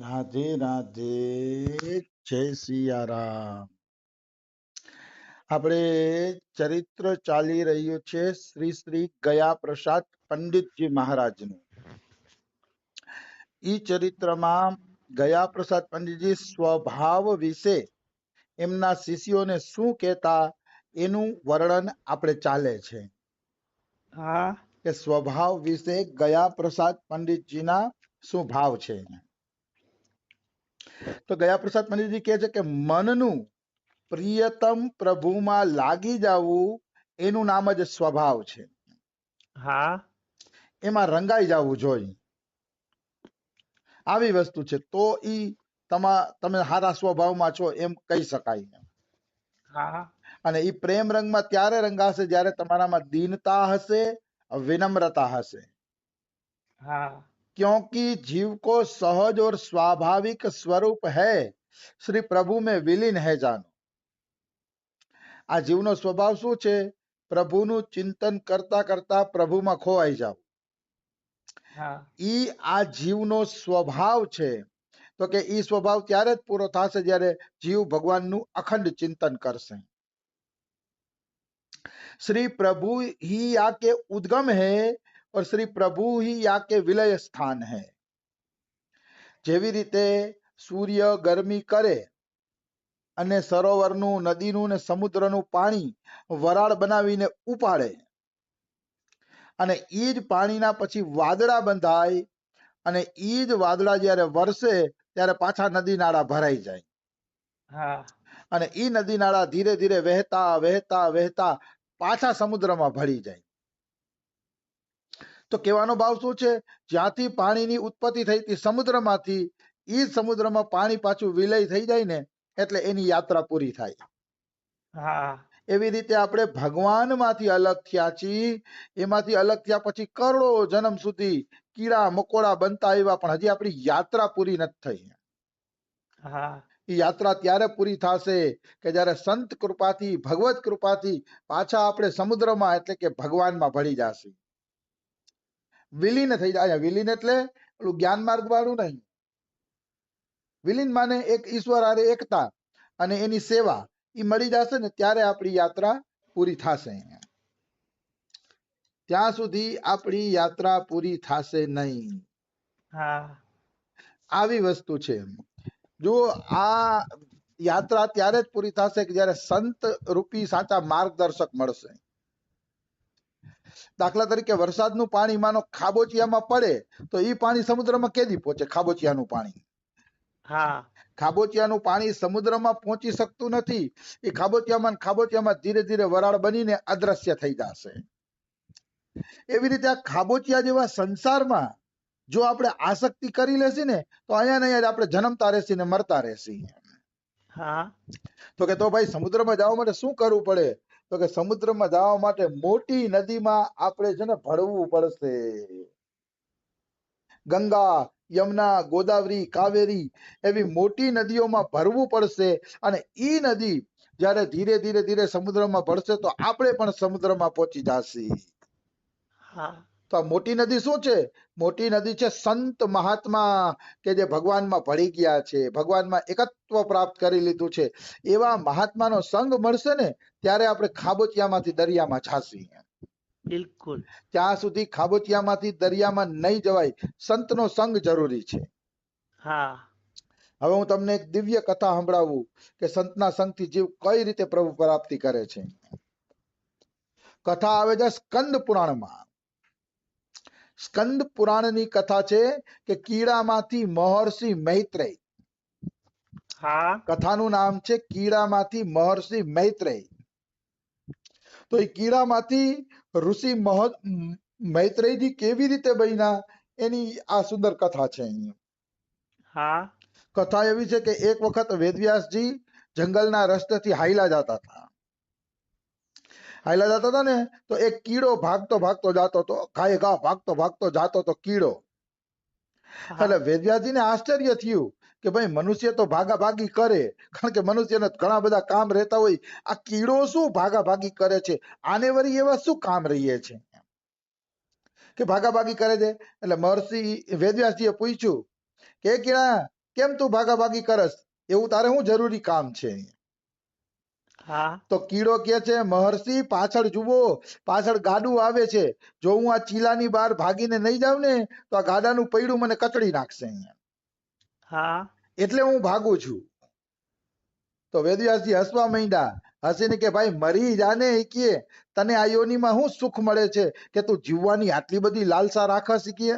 રાધે રાધે, જય સિયારામ. આપણે ચરિત્ર ચાલી રહ્યું છે શ્રી શ્રી ગયા પ્રસાદ પંડિતજી મહારાજનું. ઈ ચરિત્રમાં ગયા પ્રસાદ પંડિતજી સ્વભાવ વિશે એમના શિષ્યોને શું કહેતા એનું વર્ણન આપણે ચાલે છે. હા કે સ્વભાવ વિશે ગયા પ્રસાદ પંડિતજીના શું ભાવ છે. તો ગયા પ્રસાદ પંડિતજી કહે છે કે મનનું પ્રિયતમ પ્રભુમાં લાગી જવું એનું નામ જ સ્વભાવ છે. હા એમાં રંગાઈ જવું જોઈએ, આવી વસ્તુ છે. તો ઈ તમે સારા સ્વભાવમાં છો એમ કહી શકાય. હા અને ઈ પ્રેમ રંગમાં ત્યારે રંગાશે જ્યારે તમારામાં દીનતા હશે, विनम्रता हसे. हाँ क्योंकि जीव को सहज और स्वाभाविक स्वरूप है श्री प्रभु में विलीन है जानो. આ જીવનો સ્વભાવ શું છે? પ્રભુનું ચિંતન કરતા કરતા પ્રભુમાં ખોવાઈ જાવ. हाँ ઈ આ જીવનો સ્વભાવ છે. તો કે ઈ સ્વભાવ ત્યારે જ પૂરો થશે જ્યારે જીવ ભગવાનનું અખંડ ચિંતન કરશે. श्री प्रभु ही या के उद्गम है और श्री प्रभु ही या के विलय स्थान है. જેવી રીતે સૂર્ય ગરમી કરે અને સરોવરનું, નદીનું ને સમુદ્રનું પાણી વરાળ બનાવીને ઉપાડે, અને ઈ જ પાણીના પછી વાદળા બંધાય, અને ઈ જ વાદળા જ્યારે વરસે ત્યારે પાછા નદી નાળા ભરાઈ જાય, हाँ અને ઈ નદી નાળા ધીરે ધીરે વહેતા વહેતા વહેતા પાછા સમુદ્રમાં ભળી જાય. તો કહેવાનો ભાવ શું છે? જ્યાંથી પાણીની ઉત્પત્તિ થઈ હતી સમુદ્રમાંથી, ઈ સમુદ્રમાં પાણી પાછું વિલય થઈ જાય ને એટલે એની યાત્રા પૂરી થાય. हाँ એવી રીતે આપણે ભગવાનમાંથી અલગ થયા છીએ. એમાંથી અલગ થયા પછી કરોડો જન્મ સુધી કીડા મકોડા બનતા આવ્યા, પણ હજી આપણી યાત્રા પૂરી નથી થઈ. हाँ એ યાત્રા ત્યારે પૂરી થશે કે જ્યારે સંત કૃપાથી, ભગવત કૃપાથી પાછા આપણે સમુદ્રમાં એટલે કે ભગવાનમાં ભળી જશે, વિલીન થઈ જાય. વિલીન એટલે પેલું જ્ઞાન માર્ગ વાળું નહીં. વિલીન માને એક ઈશ્વર હારે એકતા અને એની સેવા, એ મળી જશે ને ત્યારે આપણી યાત્રા પૂરી થશે. ત્યાં સુધી આપણી યાત્રા પૂરી થશે નહીં. हाँ આવી વસ્તુ છે. જો આ યાત્રા ત્યારે જ પૂરી થશે કે જ્યારે સંત રૂપી સાચા માર્ગદર્શક મળશે. દાખલા તરીકે વરસાદનું પાણી માનો ખાબોચિયામાં પડે તો ઈ પાણી સમુદ્રમાં કેદી પહોંચે? ખાબોચિયાનું પાણી, हाँ ખાબોચિયાનું પાણી સમુદ્રમાં પહોંચી શકતું નથી. એ ખાબોચિયામાં ધીરે ધીરે વરાળ બનીને અદ્રશ્ય થઈ જશે. એવી રીતે આ ખાબોચિયા જેવા સંસારમાં જો આપણે આસક્તિ કરી લેશી ને તો અહીંયા ને અહીંયા જ આપણે જન્મતા રહેશી ને મરતા રહેશી. हाँ તો કે તો ભાઈ સમુદ્રમાં જવા માટે શું કરવું પડે? તો કે સમુદ્રમાં જવા માટે મોટી નદીમાં આપણે છે ને ભળવું પડશે. ગંગા, યમુના, ગોદાવરી, કાવેરી એવી મોટી નદીઓમાં ભરવું પડશે. અને ઈ નદી જ્યારે ધીરે ધીરે ધીરે સમુદ્રમાં ભળશે તો આપણે પણ સમુદ્રમાં પહોંચી જશી. हाँ તો આ મોટી નદી શું છે? મોટી નદી છે સંત મહાત્મા કે જે ભગવાનમાં ભળી ગયા છે, ભગવાનમાં એકત્વ પ્રાપ્ત કરી લીધું છે. એવા મહાત્માનો સંગ મળશે ને ત્યારે આપણે ખાબોચિયામાંથી દરિયામાં જાશી. बिल्कुल ત્યાં સુધી ખાબોચિયામાંથી દરિયામાં નહીં જવાય, સંતનો સંગ જરૂરી છે. हाँ હવે હું તમને એક દિવ્ય કથા સંભળાવું કે સંતના સંગથી જીવ કઈ રીતે પ્રભુ પ્રાપ્તિ કરે છે. કથા આવે છે સ્કંદ પુરાણમાં. સ્કંદ પુરાણની કથા છે કે કીડામાંથી મહર્ષિ મૈત્રેય. हाँ કથાનું નામ છે કીડામાંથી મહર્ષિ મૈત્રેય. તો એ કીડામાંથી ઋષિ મૈત્રેયજી કેવી રીતે બન્યા એની આ સુંદર કથા છે. हाँ કથા એવી છે કે એક વખત વેદવ્યાસજી જંગલના રસ્તેથી હાયલા જતા હતા ને તો એક કીડો ભાગતો ભાગતો જાતો હતો, ઘાએ ઘા ભાગતો ભાગતો જાતો હતો કીડો. એટલે વેદવ્યાસજીને આશ્ચર્ય થયું કે ભાઈ મનુષ્ય તો ભાગાભાગી કરે, કારણ કે મનુષ્યને ઘણા બધા કામ રહેતા હોય, આ કીડો શું ભાગાભાગી કરે છે? આને વળી એવા શું કામ રહીએ છે કે ભાગાભાગી કરે છે? એટલે મહર્ષિ વેદવ્યાસજીએ પૂછ્યું કે કીડા કેમ તું ભાગાભાગી કરસ? એવું તારે શું જરૂરી કામ છે? હા તો કીડો કે છે, મહર્ષિ પાછળ જુઓ, પાછળ ગાડું આવે છે. જો હું આ ચીલાની બહાર ભાગીને નહીં જાઉં ને તો આ ગાડાનું પૈડું મને કચડી નાખશે અહીંયા. હા એટલે હું ભાગું છું. તો વેદવ્યાસજી હસવા માંડ્યા. હસીને કે ભાઈ મરી જાને. એ કે તને આ યોનિમાં શું સુખ મળે છે કે તું જીવવાની આટલી બધી લાલસા રાખસ? કે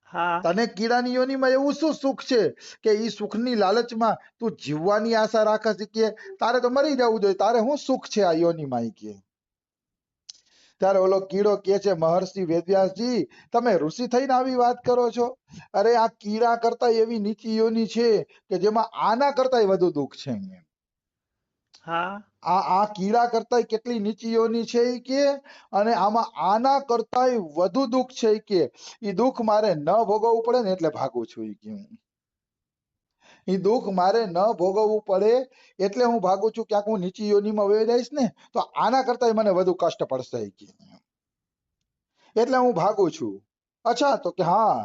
હા તને કીડાની યોનિમાં એવું શું સુખ છે કે ઈ સુખની લાલચમાં તું જીવવાની આશા રાખસ? કે તારે તો મરી જવું જોઈએ, તારે શું સુખ છે આ યોનિમાં? કે ત્યારે ઓલો કીડો કે છે, મહર્ષિ વેદવ્યાસજી તમે ઋષિ થઈને આવી વાત કરો છો? અરે આ કીડા કરતા એવી નીચી યોની છે કે જેમાં આના કરતા વધુ દુઃખ છે. હા આ કીડા કરતા કેટલી નીચી યોની છે ઈ કે, અને આમાં આના કરતા વધુ દુઃખ છે ઈ કે. ઈ દુઃખ મારે ન ભોગવવું પડે ને એટલે ભાગું છું ઈ કે. ઈ દુઃખ મારે ન ભોગવવું પડે એટલે હું ભાગું છું. ક્યાંક હું નીચી યોનીમાં વહી જઈશ ને તો આના કરતા મને વધુ કષ્ટ પડશે ઈ કે. એટલે હું ભાગું છું. અચ્છા, તો કે હા.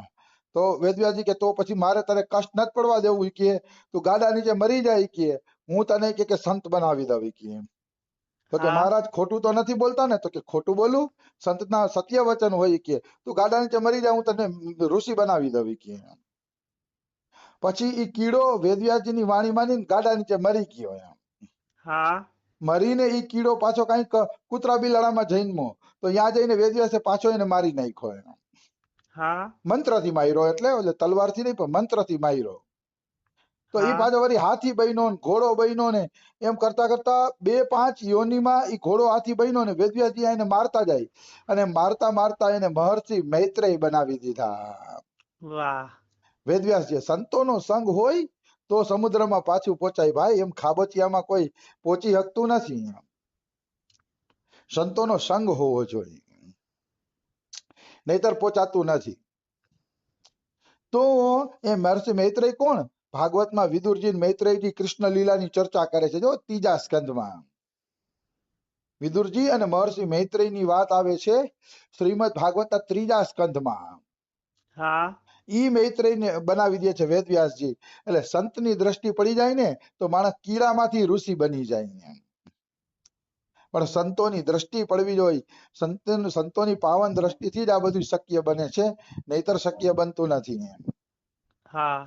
તો વેદવ્યાસજી કે તો પછી મારે તને કષ્ટ નથી પડવા દેવું ઈ કે. તું ગાડા નીચે મરી જાય ઈ કે, હું તને કે સંત બનાવી દઉં ઈ કે. તો કે હા મહારાજ ખોટું તો નથી બોલતા ને? તો કે ખોટું બોલું? સંતના સત્ય વચન હોય ઈ કે. તું ગાડા નીચે મરી જાય, હું તને ઋષિ બનાવી દઉં ઈ કે. પછી ઈ કીડો વેદવ્યાસજીની વાણી માનીને ગાડા નીચે મરી ગયો. હા મરીને ઈ કીડો પાછો કઈક કૂતરા બિલાડામાં જન્મો. તો ત્યાં જઈને વેદવ્યાસે પાછો એને મારી નાખ્યો. હા મંત્રથી માર્યો, એટલે તલવારથી નહીં પણ મંત્રથી માર્યો. તો ઈ હા પાછો વળી હાથી બન્યો ને ઘોડો બન્યો ને એમ કરતા કરતા 2-5 યોનીમાં ઈ ઘોડો હાથી બન્યો ને વેદવ્યાસજી એને મારતા જાય, અને મારતા મારતા એને મહર્ષિ મૈત્રેય બનાવી દીધા. વાહ વેદવ્યાસજી સંતોનો સંગ હોય તો સમુદ્રમાં પાછું પહોંચાય ભાઈ, એમ ખાબોચિયામાં કોઈ પહોંચી શકતું નથી. સંતોનો સંગ હોવો જોઈએ, નહીતર પહોંચાતું નથી. તો એ મહર્ષિ મૈત્રેય કોણ? ભાગવતમાં વિદુરજી મૈત્રેયજી કૃષ્ણ લીલાની ચર્ચા કરે છે. જો 3જા સ્કંદમાં વિદુરજી અને મહર્ષિ મૈત્રેયની વાત આવે છે શ્રીમદ ભાગવતના 3જા સ્કંદમાં. હા ઈ મૈત્રેયને બનાવી દે છે વેદવ્યાસજી. એટલે સંતની દ્રષ્ટિ પડી જાય ને તો માણસ કીડામાંથી ઋષિ બની જાય. પણ સંતોની દ્રષ્ટિ પડવી જોઈએ. સંતોની પાવન દ્રષ્ટિથી જ આ બધું શક્ય બને છે, નહીતર શક્ય બનતું નથી. હા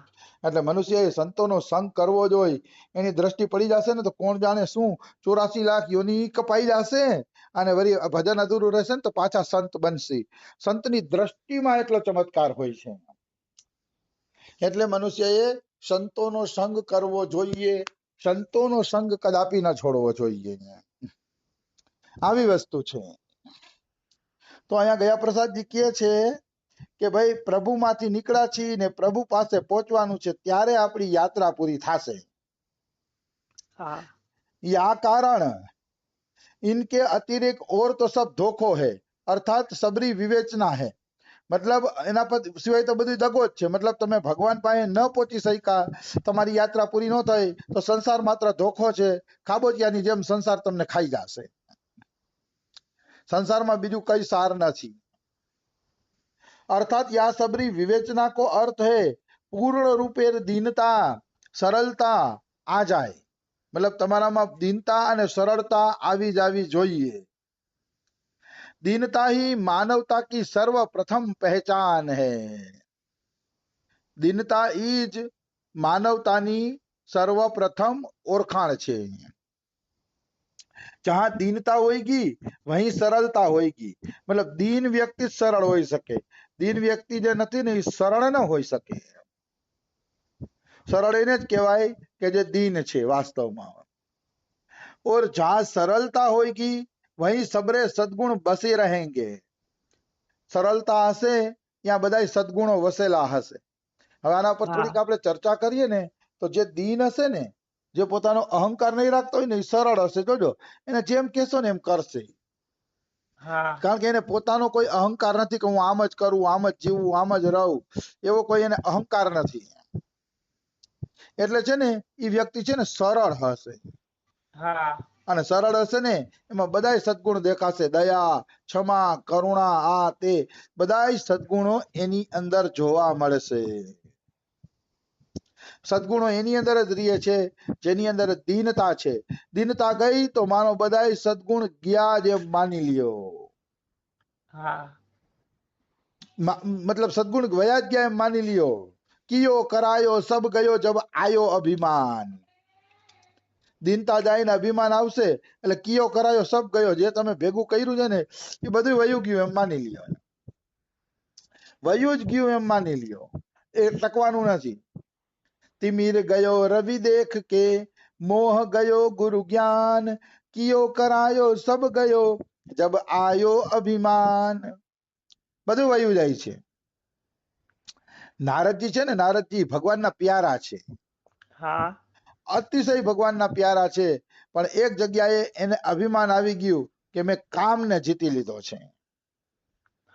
એટલે મનુષ્યએ સંતોનો સંગ કરવો જોઈએ. એની દ્રષ્ટિ પડી જશે ને તો કોણ જાણે શું 84 લાખ યોની કપાઈ જશે, અને વળી ભજન અધૂરું રહેશે ને તો પાછા સંત બનશે. સંતની દ્રષ્ટિમાં એટલો ચમત્કાર હોય છે. એટલે મનુષ્યએ સંતોનો સંગ કરવો જોઈએ. સંતોનો સંગ કદાપી ન છોડવો જોઈએ. આવી વસ્તુ છે. તો અહીંયા ગયા પ્રસાદજી કહે છે કે ભાઈ પ્રભુમાંથી નીકળ્યા છીએ ને પ્રભુ પાસે પહોંચવાનું છે, ત્યારે આપણી યાત્રા પૂરી થશે. હા યા કારણ इनके अतिरिक्त और तो सब धोखो है, अर्थात सबरी विवेचना है. મતલબ એના પર સિવાય તો બધું દગો જ છે. મતલબ તમે ભગવાન પાસે ન પહોંચી શક્યા, તમારી યાત્રા પૂરી ન થઈ તો સંસાર માત્ર ધોખો છે. ખાબોચિયાની જેમ સંસાર તમને ખાઈ જશે. સંસારમાં બીજું કઈ સાર નથી. अर्थात या सबरी विवेचना को अर्थ है पूर्ण रूपे दीनता सरलता आ जाए. मतलब તમારામાં દીનતા અને સરળતા આવી જાવી જોઈએ. दीनता ही मानवता की सर्वप्रथम पहचान है. दीनता ही જ માનવતાની સર્વપ્રથમ ઓળખાણ છે. जहां दीनता होगी वहीं सरलता होगी. मतलब दीन व्यक्ति सरળ હોઈ શકે, દીન વ્યક્તિ જે નથી ને એ સરળ ન હોઈ શકે. સરળ એને જ કહેવાય કે જે દીન છે વાસ્તવમાં. और जहां सरलता होगी वहीं सबरे सद्गुण बसे रहेंगे. સરળતા હશે ત્યાં બધા સદગુણો વસેલા હશે. હવે આના પર થોડીક આપણે ચર્ચા કરીએ ને તો જે દીન હશે ને, જે પોતાનો અહંકાર નહીં રાખતો હોય ને એ સરળ હશે. જોજો એને જેમ કહેશો ને એમ કરશે. હા કારણ કે એને પોતાનો કોઈ અહંકાર નથી કે હું આમ જ કરું, આમ જ જીવું, આમ જ રહું, એવો કોઈ એને અહંકાર નથી. એટલે છે ને એ વ્યક્તિ છે ને સરળ હશે. હા અને સરળ હશે ને એમાં બધા સદગુણ દેખાશે. દયા, ક્ષમા, કરુણા, આ તે બધા સદગુણો એની અંદર જોવા મળશે. સદગુણો એની અંદર જ રહે છે જેની અંદર દીનતા છે. દીનતા ગઈ તો માનો બધાય સદગુણ ગયા જ એમ માની લ્યો. હા મતલબ સદગુણ વયા જ ગયા એમ માની લ્યો. કિયો કરાયો સબ ગયો જબ આયો અભિમાન. દીનતા જાય ને અભિમાન આવશે એટલે કિયો કરાયો સબ ગયો. જે તમે ભેગું કર્યું છે ને એ બધું વયું ગયું એમ માની લ્યો. વયું જ ગયું એમ માની લ્યો. એ ટકવાનું નથી. તિમિર ગયો રવિ દેખ કે મોહ ગયો ગુરુ જ્ઞાન. કિયો કરાયો સબ ગયો જબ આયો અભિમાન. બધું વયું જાય છે. નારદજી છે ને, નારદજી ભગવાનના પ્યારા છે, હા અતિશય ભગવાનના પ્યારા છે. પણ એક જગ્યાએ એને અભિમાન આવી ગયું કે મેં કામને જીતી લીધો છે.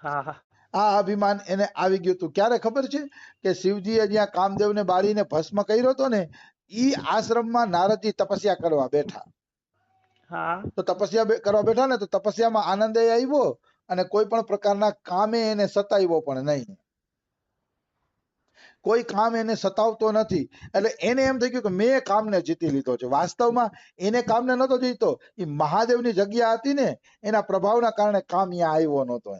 હા આ અભિમાન એને આવી ગયું હતું. ક્યારે ખબર છે કે શિવજીએ જ્યાં કામદેવને બાળીને ભસ્મ કર્યો હતો ને, ઈ આશ્રમમાં નારદજી તપસ્યા કરવા બેઠા. હા તો તપસ્યા કરવા બેઠા ને તો તપસ્યામાં આનંદ આવ્યો અને કોઈ પણ પ્રકારના કામે એને સતાવ્યો પણ નહીં. કોઈ કામ એને સતાવતો નથી. એટલે એને એમ થઈ ગયું કે મેં કામને જીતી લીધો છે. વાસ્તવમાં એને કામને નતો જીતો, એ મહાદેવની જગ્યા હતી ને એના પ્રભાવના કારણે કામ અહીંયા આવ્યો નતો.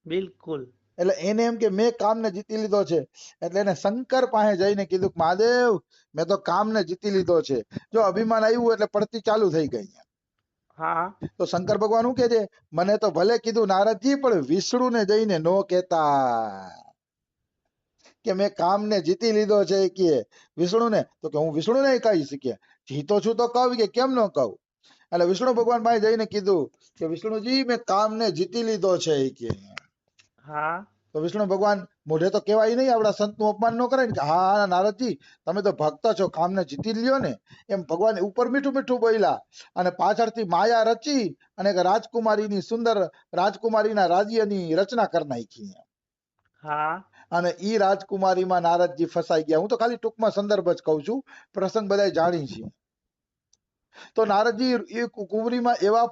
બિલકુલ. એટલે એને એમ કે મેં કામને જીતી લીધો છે. એટલે એને શંકર પાસે જઈને કીધું કે મહાદેવ મેં તો કામને જીતી લીધો છે. જો અભિમાન આવ્યું એટલે પડતી ચાલુ થઈ ગઈ. હા તો શંકર ભગવાન શું કે છે, મને તો ભલે કીધું નારદજી, પણ વિષ્ણુને જઈને નો કહેતા કે મેં કામને જીતી લીધો છે. કે વિષ્ણુને તો કે હું વિષ્ણુને કહી શકીએ, જીતો છું તો કહું કે કેમ ન કહું. એટલે વિષ્ણુ ભગવાન પાસે જઈને કીધું કે વિષ્ણુજી મેં કામને જીતી લીધો છે. કે હા તો વિષ્ણુ ભગવાન મોઢે તો કહેવાય નહીં, આપણા સંતનું અપમાન ન કરે ને કે હા નારદજી તમે તો ભક્ત છો, કામને જીતી લ્યો ને. એમ ભગવાન ઉપર મીઠું મીઠું બોલ્યા અને પાછળથી માયા રચી અને એક રાજકુમારીની સુંદર રાજકુમારીના રાજ્યની રચના કરી નાખી. હા અને ઈ રાજકુમારીમાં નારદજી ફસાઈ ગયા. હું તો ખાલી ટૂંકમાં સંદર્ભ જ કહું છું, પ્રસંગ બધા જાણી છે. તો નારદજી એ કુંવરીમાં એવા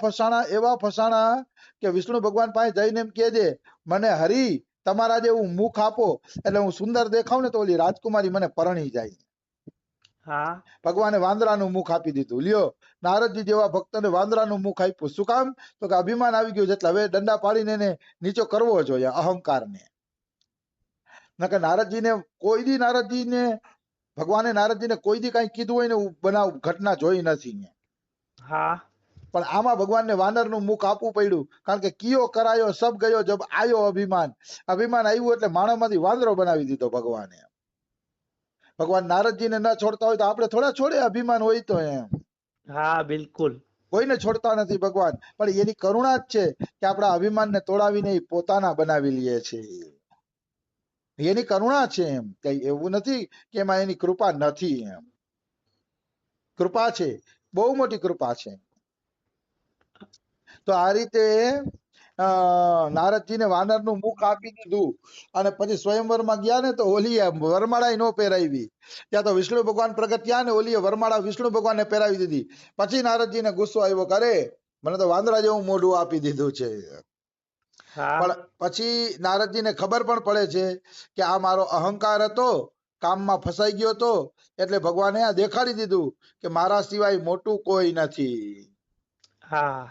ફસાણા કે વિષ્ણુ ભગવાન પાસે જઈને એમ કહે છે, મને હરી તમારા જેવું મુખ આપો એટલે હું સુંદર દેખાવ ને તો ઓલી રાજકુમારી મને પરણી જાય. હા ભગવાને વાંદરાનું મુખ આપી દીધું. લ્યો, નારદજી જેવા ભક્તને વાંદરાનું મુખ આપ્યું. શું કામ? તો કે અભિમાન આવી ગયું છે એટલે હવે દંડા પાડીને એને નીચો કરવો જોઈએ, અહંકારને. નકર નારદજીને કોઈ દી ભગવાને નારદજીને કોઈ દી કઈ કીધું હોય ને બનાવ ઘટના જોઈ નથી. હા પણ આમાં ભગવાનને વાનરનું મુખ આપવું પડ્યું, કારણ કે કિયો કરાયો સબ ગયો જબ આયો અભિમાન. અભિમાન આવ્યું એટલે માણસમાંથી વાંદરો બનાવી દીધો ભગવાને. ભગવાન નારદજીને ન છોડતા હોય તો આપણે થોડા છોડે, અભિમાન હોય તો. એમ હા બિલકુલ. કોઈને છોડતા નથી ભગવાન, પણ એની કરુણા જ છે કે આપણા અભિમાનને તોડાવીને પોતાના બનાવી લે છે. એની કરુણા છે. એમ કઈ એવું નથી કે એમાં એની કૃપા નથી. એમ કૃપા છે, બહુ મોટી કૃપા છે. તો આ રીતે નારદજીને વાનરનું મુખ આપી દીધું અને પછી સ્વયંવરમાં ગયા ને તો ઓલીએ વરમાળા નો પહેરાવી. ત્યાં તો વિષ્ણુ ભગવાન પ્રગટ થયા ને ઓલીએ વરમાળા વિષ્ણુ ભગવાનને પહેરાવી દીધી. પછી નારદજીને ગુસ્સો આવ્યો, કરે મને તો વાંદરા જેવું મોઢું આપી દીધું છે. પણ પછી નારદજીને ખબર પણ પડે છે કે આ મારો અહંકાર હતો, કામમાં ફસાઈ ગયો હતો, એટલે ભગવાને આ દેખાડી દીધું કે મારા સિવાય મોટું કોઈ નથી. હા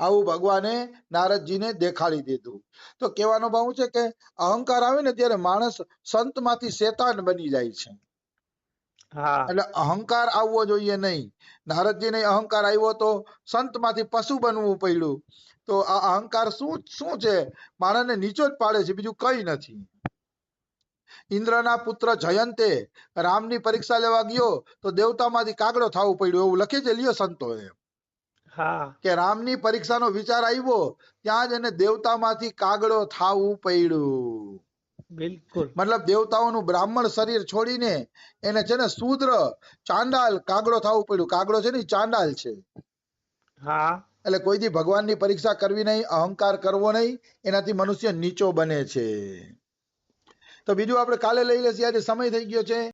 આવું ભગવાને નારદજીને દેખાડી દીધું. તો કહેવાનો ભાવ છે કે અહંકાર આવે ને ત્યારે માણસ સંતમાંથી શેતાન બની જાય છે. એટલે અહંકાર આવવો જોઈએ નહીં. નારદજીને અહંકાર આવ્યો તો સંતમાંથી પશુ બનવું પડ્યું. તો આ અહંકાર શું છે? માણસને નીચો જ પાડે છે, બીજું કઈ નથી. ઇન્દ્રના પુત્ર જયંતે રામની પરીક્ષા લેવા ગયો તો દેવતામાંથી કાગડો થવું પડ્યું, એવું લખે છે લ્યો સંતોએ. કે રામની પરીક્ષાનો વિચાર આવ્યો ત્યાં જ એને દેવતામાંથી કાગડો થવું પડ્યું. બિલકુલ. મતલબ દેવતાઓનું બ્રાહ્મણ શરીર છોડીને એને છે ને શૂદ્ર ચાંડાલ કાગડો થવું પડ્યું. કાગડો છે ને ચાંડાલ છે. એટલે કોઈ દી ભગવાનની પરીક્ષા કરવી નહીં, અહંકાર કરવો નહીં, એનાથી મનુષ્ય નીચો બને છે. તો બીજું આપણે કાલે લઈ લેશું, આજે સમય થઈ ગયો છે.